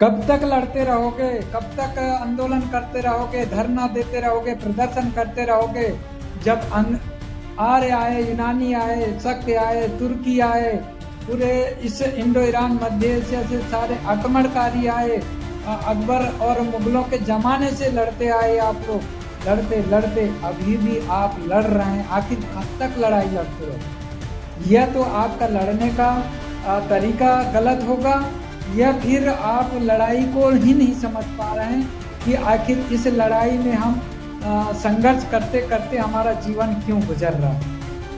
कब तक लड़ते रहोगे? कब तक आंदोलन करते रहोगे, धरना देते रहोगे, प्रदर्शन करते रहोगे? जब आर्य आए, यूनानी आए, शक आए, तुर्की आए, पूरे इस इंडो ईरान मध्य एशिया से सारे आक्रमणकारी आए, अकबर और मुगलों के जमाने से लड़ते आए आप लोग, लड़ते लड़ते अभी भी आप लड़ रहे हैं। आखिर कब तक लड़ाई लड़ते रहो? यह तो आपका लड़ने का तरीका गलत होगा, या फिर आप लड़ाई को ही नहीं समझ पा रहे हैं कि आखिर इस लड़ाई में हम संघर्ष करते करते हमारा जीवन क्यों गुजर रहा है।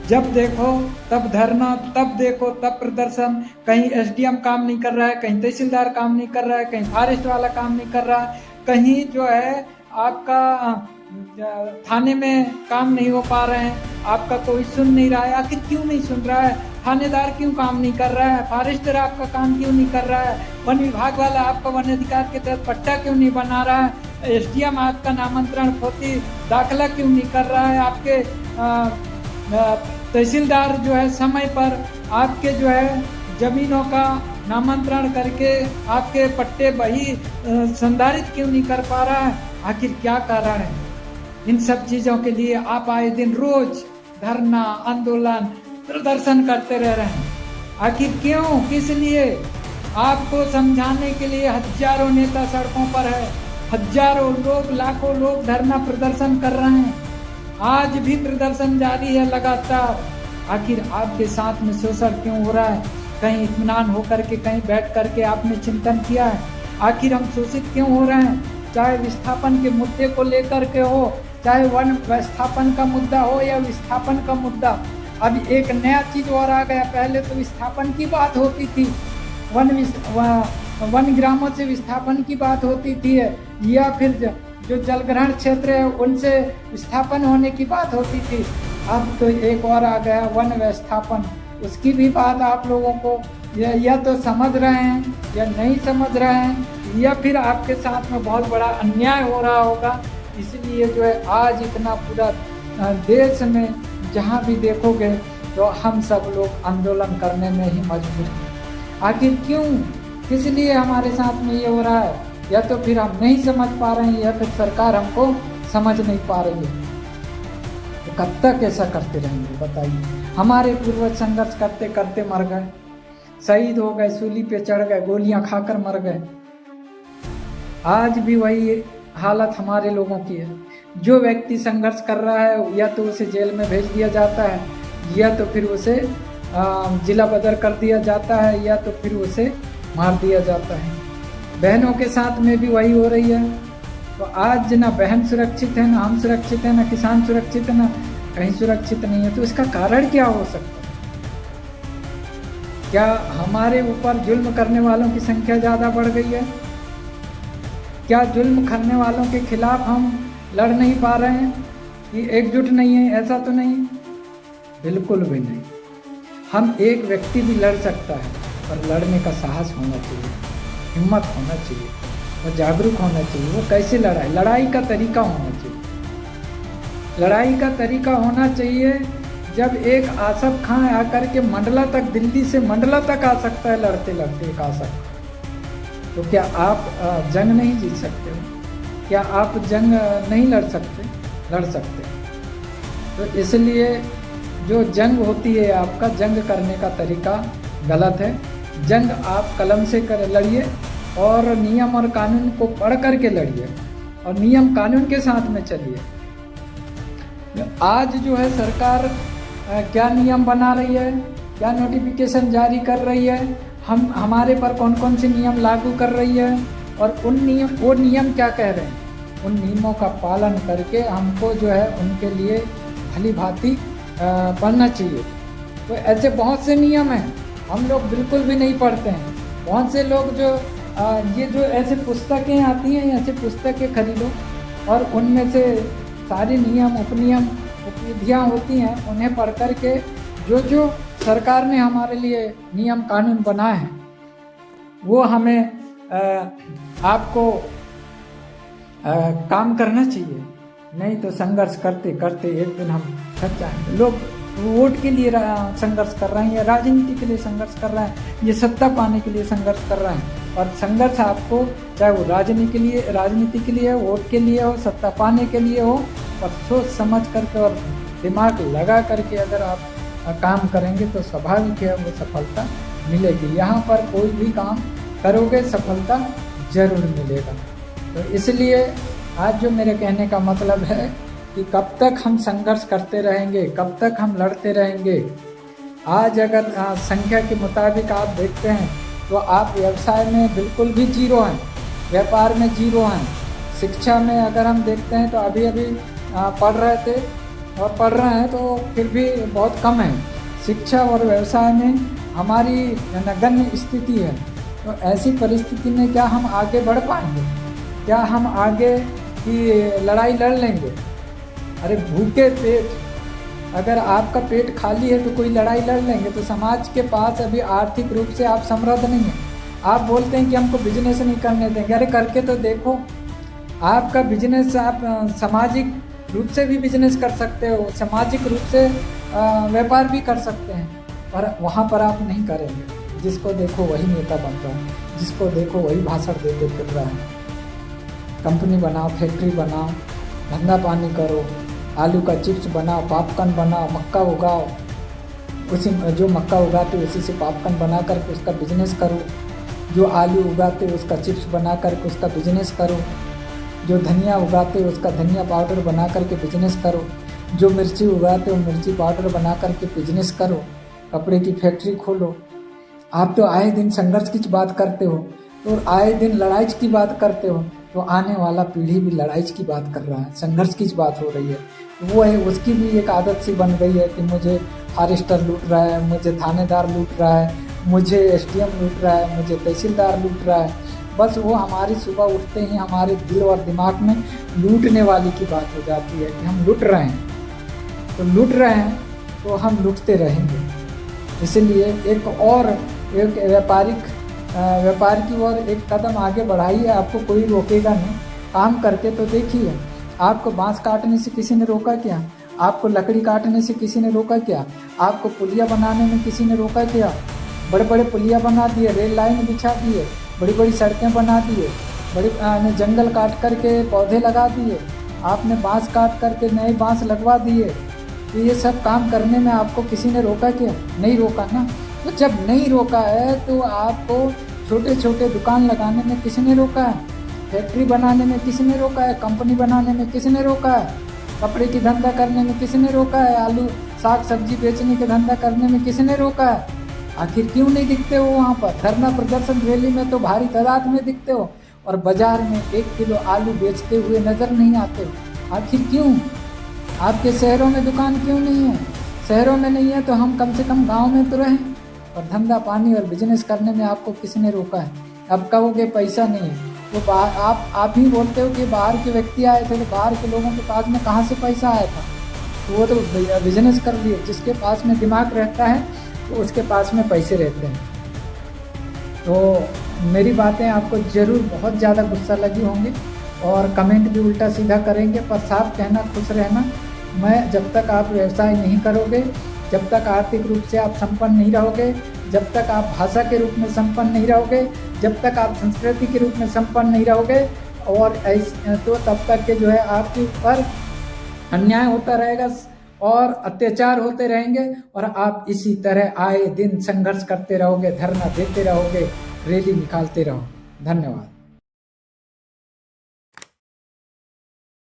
जब देखो तब धरना, तब देखो तब प्रदर्शन, कहीं एसडीएम काम नहीं कर रहा है, कहीं तहसीलदार काम नहीं कर रहा है, कहीं फॉरेस्ट वाला काम नहीं कर रहा है, कहीं जो है आपका थाने में काम नहीं हो पा रहे हैं, आपका कोई सुन नहीं रहा है। आखिर क्यों नहीं सुन रहा है? थानेदार क्यों काम नहीं कर रहा है? फॉरेस्टर आपका काम क्यों नहीं कर रहा है? वन विभाग वाला आपका वन अधिकार के तहत पट्टा क्यों नहीं बना रहा है? एसडीएम आपका नामांतरण पोती दाखिला क्यों नहीं कर रहा है? आपके तहसीलदार जो है समय पर आपके जो है जमीनों का नामांतरण करके आपके पट्टे बही संधारित क्यों नहीं कर पा रहा है? आखिर क्या कारण है? इन सब चीजों के लिए आप आए दिन रोज धरना, आंदोलन, प्रदर्शन करते रह रहे हैं। आखिर क्यों, किस लिए? आपको समझाने के लिए हजारों नेता सड़कों पर है, हजारों लोग, लाखों लोग धरना प्रदर्शन कर रहे हैं, आज भी प्रदर्शन जारी है लगातार। आखिर आपके साथ में शोषण क्यों हो रहा है? कहीं इत्मीनान होकर के, कहीं बैठ करके आपने चिंतन किया है? आखिर हम शोषित क्यों हो रहे हैं? चाहे विस्थापन के मुद्दे को लेकर के हो, चाहे वन विस्थापन का मुद्दा हो या विस्थापन का मुद्दा। अब एक नया चीज और आ गया, पहले तो विस्थापन की बात होती थी, वन ग्रामों से विस्थापन की बात होती थी, या फिर जो जलग्रहण क्षेत्र है उनसे विस्थापन होने की बात होती थी। अब तो एक और आ गया, वन विस्थापन, उसकी भी बात आप लोगों को या तो समझ रहे हैं या नहीं समझ रहे हैं, या फिर आपके साथ में बहुत बड़ा अन्याय हो रहा होगा। इसलिए जो है आज इतना पूरा देश में जहाँ भी देखोगे तो हम सब लोग आंदोलन करने में ही मजबूर हैं। आखिर क्यों, किस लिए हमारे साथ में ये हो रहा है? या तो फिर हम नहीं समझ पा रहे हैं, या फिर सरकार हमको समझ नहीं पा रही है। तो कब तक ऐसा करते रहेंगे बताइए? हमारे पूर्वज संघर्ष करते करते मर गए, शहीद हो गए, सूली पे चढ़ गए, गोलियां खाकर मर गए। आज भी वही हालत हमारे लोगों की है। जो व्यक्ति संघर्ष कर रहा है या तो उसे जेल में भेज दिया जाता है, या तो फिर उसे जिला बदर कर दिया जाता है, या तो फिर उसे मार दिया जाता है। बहनों के साथ में भी वही हो रही है। तो आज ना बहन सुरक्षित है, ना हम सुरक्षित है, ना किसान सुरक्षित है, ना कहीं सुरक्षित नहीं है। तो इसका कारण क्या हो सकता है? क्या हमारे ऊपर जुल्म करने वालों की संख्या ज़्यादा बढ़ गई है? क्या जुल्म करने वालों के खिलाफ हम लड़ नहीं पा रहे हैं, कि एकजुट नहीं है? ऐसा तो नहीं, बिल्कुल भी नहीं। हम एक व्यक्ति भी लड़ सकता है, पर लड़ने का साहस होना चाहिए, हिम्मत होना चाहिए और जागरूक होना चाहिए। वो कैसे लड़ाई, लड़ाई का तरीका होना चाहिए। लड़ाई का तरीका होना चाहिए जब एक आसफ खां आकर के मंडला तक, दिल्ली से मंडला तक आ सकता है लड़ते लड़ते एक आसफ, तो क्या आप जंग नहीं जीत सकते हो? क्या आप जंग नहीं लड़ सकते? लड़ सकते। तो इसलिए जो जंग होती है, आपका जंग करने का तरीका गलत है। जंग आप कलम से कर लड़िए और नियम और कानून को पढ़ करके लड़िए और नियम कानून के साथ में चलिए। आज जो है सरकार क्या नियम बना रही है, क्या नोटिफिकेशन जारी कर रही है, हमारे पर कौन कौन से नियम लागू कर रही है, और वो नियम क्या कह रहे हैं, उन नियमों का पालन करके हमको जो है उनके लिए भली भांति पढ़ना चाहिए। तो ऐसे बहुत से नियम हैं, हम लोग बिल्कुल भी नहीं पढ़ते हैं। बहुत से लोग जो ये जो ऐसे पुस्तकें आती हैं, ऐसे पुस्तकें खरीदो और उनमें से सारे नियम, उपनियम, उपविधियाँ होती हैं, उन्हें पढ़ कर के जो सरकार ने हमारे लिए नियम कानून बनाए हैं वो हमें आपको काम करना चाहिए। नहीं तो संघर्ष करते करते एक दिन हम थक जाएंगे। लोग वोट के लिए संघर्ष कर रहे हैं, या राजनीति के लिए संघर्ष कर रहे हैं, ये सत्ता पाने के लिए संघर्ष कर रहे हैं। और संघर्ष आपको, चाहे वो राजनीति के लिए हो, वोट के लिए हो, सत्ता पाने के लिए हो, और सोच समझ करके और दिमाग लगा करके अगर आप काम करेंगे तो स्वाभाविक है वो सफलता मिलेगी। यहाँ पर कोई भी काम करोगे सफलता जरूर मिलेगा। तो इसलिए आज जो मेरे कहने का मतलब है कि कब तक हम संघर्ष करते रहेंगे, कब तक हम लड़ते रहेंगे। आज अगर संख्या के मुताबिक आप देखते हैं तो आप व्यवसाय में बिल्कुल भी जीरो हैं, व्यापार में जीरो हैं। शिक्षा में अगर हम देखते हैं तो अभी पढ़ रहे थे और पढ़ रहे हैं तो फिर भी बहुत कम है। शिक्षा और व्यवसाय में हमारी नगण्य स्थिति है। तो ऐसी परिस्थिति में क्या हम आगे बढ़ पाएंगे? क्या हम आगे की लड़ाई लड़ लेंगे? अरे भूखे पेट, अगर आपका पेट खाली है तो कोई लड़ाई लड़ लेंगे? तो समाज के पास अभी आर्थिक रूप से आप समृद्ध नहीं हैं। आप बोलते हैं कि हमको बिजनेस नहीं करने देंगे। अरे करके तो देखो। आपका बिजनेस, आप सामाजिक रूप से भी बिजनेस कर सकते हो, सामाजिक रूप से व्यापार भी कर सकते हैं, पर वहाँ पर आप नहीं करेंगे। जिसको देखो वही नेता बन रहा है, जिसको देखो वही भाषण देते फिर रहा है। कंपनी बनाओ, फैक्ट्री बनाओ, धंधा पानी करो, आलू का चिप्स बनाओ, पॉपकॉर्न बनाओ, मक्का उगाओ, उसी जो मक्का उगाते उसी से पॉपकॉर्न बना करके उसका बिजनेस करो, जो आलू उगाते उसका चिप्स बना करके उसका बिजनेस करो, जो धनिया उगाते उसका धनिया पाउडर बना करके बिजनेस करो, जो मिर्ची उगाते हो मिर्ची पाउडर बना करके बिजनेस करो, कपड़े की फैक्ट्री खोलो। आप तो आए दिन संघर्ष की बात करते हो, तो आए दिन लड़ाई की बात करते हो, तो आने वाला पीढ़ी भी लड़ाई की बात कर रहा है, संघर्ष की बात हो रही है। वो है, उसकी भी एक आदत सी बन गई है कि मुझे फॉरेस्टर लूट रहा है, मुझे थानेदार लूट रहा है, मुझे एसडीएम लूट रहा है, मुझे तहसीलदार लूट रहा है। बस वो हमारी सुबह उठते ही हमारे दिल और दिमाग में लूटने वाली की बात हो जाती है कि हम लूट रहे हैं। तो लूट रहे हैं तो हम लूटते रहेंगे। इसलिए एक व्यापार की ओर एक कदम आगे बढ़ाइए, आपको कोई रोकेगा नहीं। काम करके तो देखिए। आपको बांस काटने से किसी ने रोका क्या? आपको लकड़ी काटने से किसी ने रोका क्या? आपको पुलिया बनाने में किसी ने रोका क्या? बड़े बड़े पुलिया बना दिए, रेल लाइन बिछा दिए, बड़ी बड़ी सड़कें बना दिए, बड़ी जंगल काट करके पौधे लगा दिए, आपने बांस काट करके नए बांस लगवा दिए। तो ये सब काम करने में आपको किसी ने रोका क्या? नहीं रोका ना। तो जब नहीं रोका है तो आपको छोटे छोटे दुकान लगाने में किसी ने रोका है? फैक्ट्री बनाने में किसी ने रोका है? कंपनी बनाने में किसी ने रोका है? कपड़े की धंधा करने में किसी ने रोका है? आलू साग सब्जी बेचने का धंधा करने में किसी ने रोका है? आखिर क्यों नहीं दिखते हो वहाँ पर? धरना प्रदर्शन रैली में तो भारी तादाद में दिखते हो और बाजार में 1 किलो आलू बेचते हुए नजर नहीं आते हो। आखिर क्यों? आपके शहरों में दुकान क्यों नहीं है? शहरों में नहीं है तो हम कम से कम गांव में तो रहें। और धंधा पानी और बिजनेस करने में आपको किसी ने रोका है? अब कहोगे पैसा नहीं है, तो आप ही बोलते हो कि बाहर के व्यक्ति आए थे, तो बाहर के लोगों के पास में कहाँ से पैसा आया था? तो वो तो बिजनेस कर लिए। जिसके पास में दिमाग रहता है तो उसके पास में पैसे रहते हैं। तो मेरी बातें आपको ज़रूर बहुत ज़्यादा गुस्सा लगी होंगी और कमेंट भी उल्टा सीधा करेंगे, पर साफ कहना, खुश रहना। मैं जब तक आप व्यवसाय नहीं करोगे, जब तक आर्थिक रूप से आप संपन्न नहीं रहोगे, जब तक आप भाषा के रूप में संपन्न नहीं रहोगे, जब तक आप संस्कृति के रूप में संपन्न नहीं रहोगे, और तो तब तक के जो है आपके ऊपर अन्याय होता रहेगा और अत्याचार होते रहेंगे और आप इसी तरह आए दिन संघर्ष करते रहोगे, धरना देते रहोगे, रैली निकालते रहोगे। धन्यवाद।